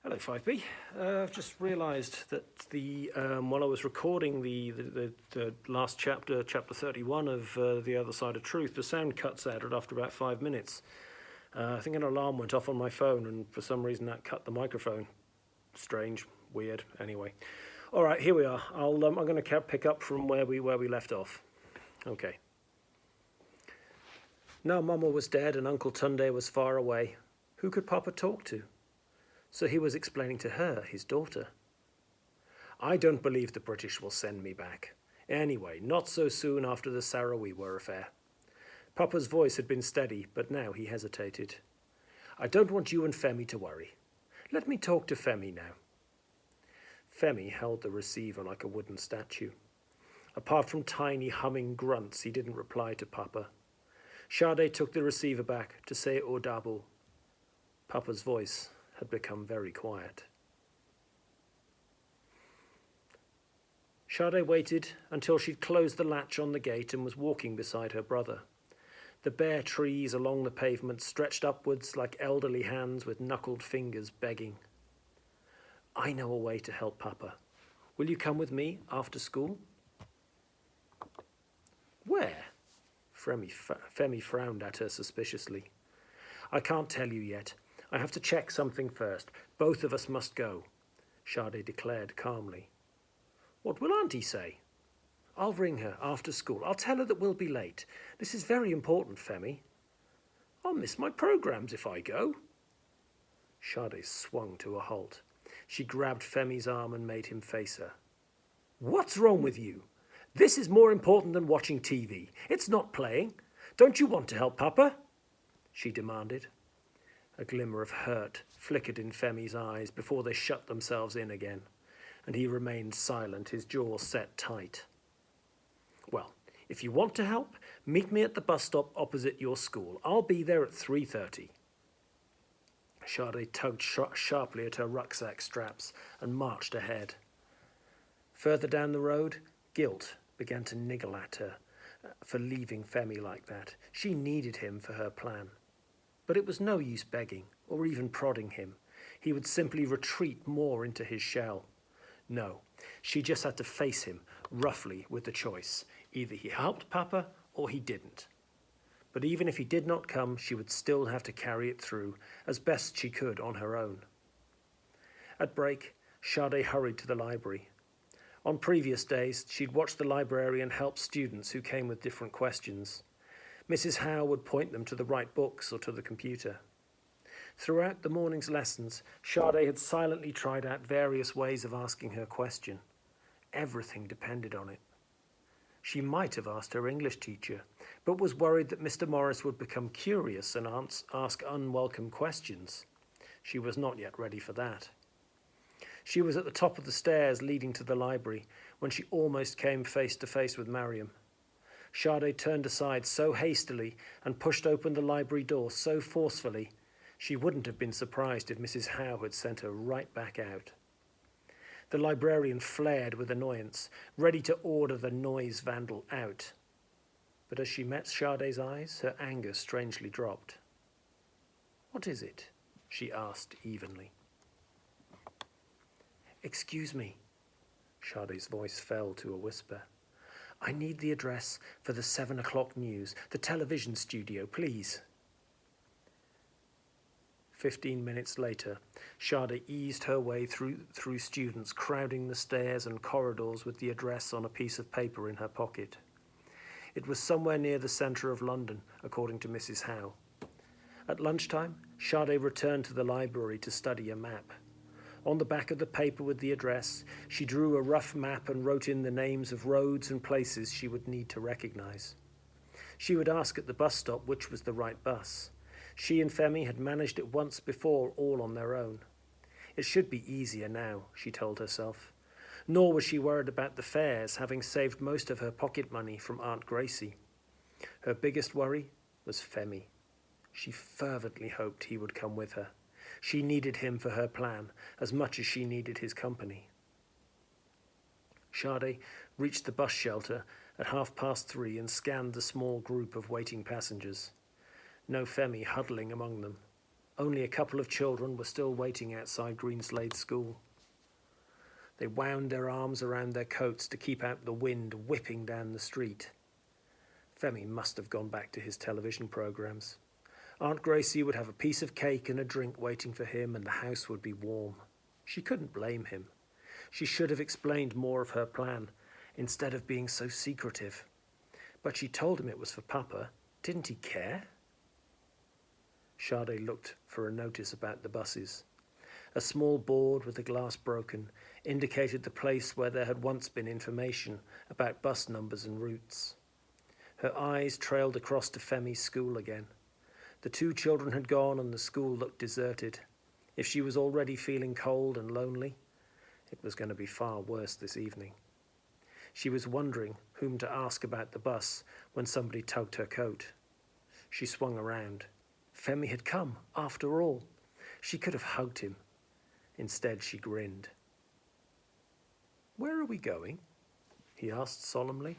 Hello, 5B. I've just realised that while I was recording the last chapter, chapter 31 of The Other Side of Truth, the sound cuts out after about 5 minutes. I think an alarm went off on my phone, and for some reason that cut the microphone. Strange, weird. Anyway, all right, here we are. I'm going to pick up from where we left off. Okay. Now Mama was dead and Uncle Tunde was far away. Who could Papa talk to? So he was explaining to her, his daughter. I don't believe the British will send me back. Anyway, not so soon after the Sarawiwa affair. Papa's voice had been steady, but now he hesitated. I don't want you and Femi to worry. Let me talk to Femi now. Femi held the receiver like a wooden statue. Apart from tiny humming grunts, he didn't reply to Papa. Sade took the receiver back to say Odabo. Papa's voice had become very quiet. Sade waited until she'd closed the latch on the gate and was walking beside her brother. The bare trees along the pavement stretched upwards like elderly hands with knuckled fingers begging. I know a way to help Papa. Will you come with me after school? Where? Femi frowned at her suspiciously. I can't tell you yet. I have to check something first. Both of us must go, Sade declared calmly. What will Auntie say? I'll ring her after school. I'll tell her that we'll be late. This is very important, Femi. I'll miss my programs if I go. Sade swung to a halt. She grabbed Femi's arm and made him face her. What's wrong with you? This is more important than watching TV. It's not playing. Don't you want to help Papa? She demanded. A glimmer of hurt flickered in Femi's eyes before they shut themselves in again, and he remained silent, his jaw set tight. Well, if you want to help, meet me at the bus stop opposite your school. I'll be there at 3:30. Sade tugged sharply at her rucksack straps and marched ahead. Further down the road, guilt began to niggle at her for leaving Femi like that. She needed him for her plan. But it was no use begging or even prodding him. He would simply retreat more into his shell. No, she just had to face him roughly with the choice. Either he helped Papa or he didn't. But even if he did not come, she would still have to carry it through as best she could on her own. At break, Sade hurried to the library. On previous days, she'd watched the librarian help students who came with different questions. Mrs. Howe would point them to the right books or to the computer. Throughout the morning's lessons, Sade had silently tried out various ways of asking her question. Everything depended on it. She might have asked her English teacher, but was worried that Mr. Morris would become curious and ask unwelcome questions. She was not yet ready for that. She was at the top of the stairs leading to the library when she almost came face to face with Mariam. Sade turned aside so hastily and pushed open the library door so forcefully, she wouldn't have been surprised if Mrs. Howe had sent her right back out. The librarian flared with annoyance, ready to order the noise vandal out. But as she met Sade's eyes, her anger strangely dropped. What is it? She asked evenly. Excuse me. Sade's voice fell to a whisper. I need the address for the 7 o'clock news, the television studio, please. 15 minutes later, Sade eased her way through students crowding the stairs and corridors with the address on a piece of paper in her pocket. It was somewhere near the centre of London, according to Mrs. Howe. At lunchtime, Sade returned to the library to study a map. On the back of the paper with the address, she drew a rough map and wrote in the names of roads and places she would need to recognise. She would ask at the bus stop which was the right bus. She and Femi had managed it once before, all on their own. It should be easier now, she told herself. Nor was she worried about the fares, having saved most of her pocket money from Aunt Gracie. Her biggest worry was Femi. She fervently hoped he would come with her. She needed him for her plan as much as she needed his company. Sade reached the bus shelter at 3:30 and scanned the small group of waiting passengers. No Femi huddling among them. Only a couple of children were still waiting outside Greenslade School. They wound their arms around their coats to keep out the wind whipping down the street. Femi must have gone back to his television programmes. Aunt Gracie would have a piece of cake and a drink waiting for him, and the house would be warm. She couldn't blame him. She should have explained more of her plan, instead of being so secretive. But she told him it was for Papa. Didn't he care? Sade looked for a notice about the buses. A small board with the glass broken indicated the place where there had once been information about bus numbers and routes. Her eyes trailed across to Femi's school again. The 2 children had gone and the school looked deserted. If she was already feeling cold and lonely, it was going to be far worse this evening. She was wondering whom to ask about the bus when somebody tugged her coat. She swung around. Femi had come, after all. She could have hugged him. Instead, she grinned. "Where are we going?" he asked solemnly.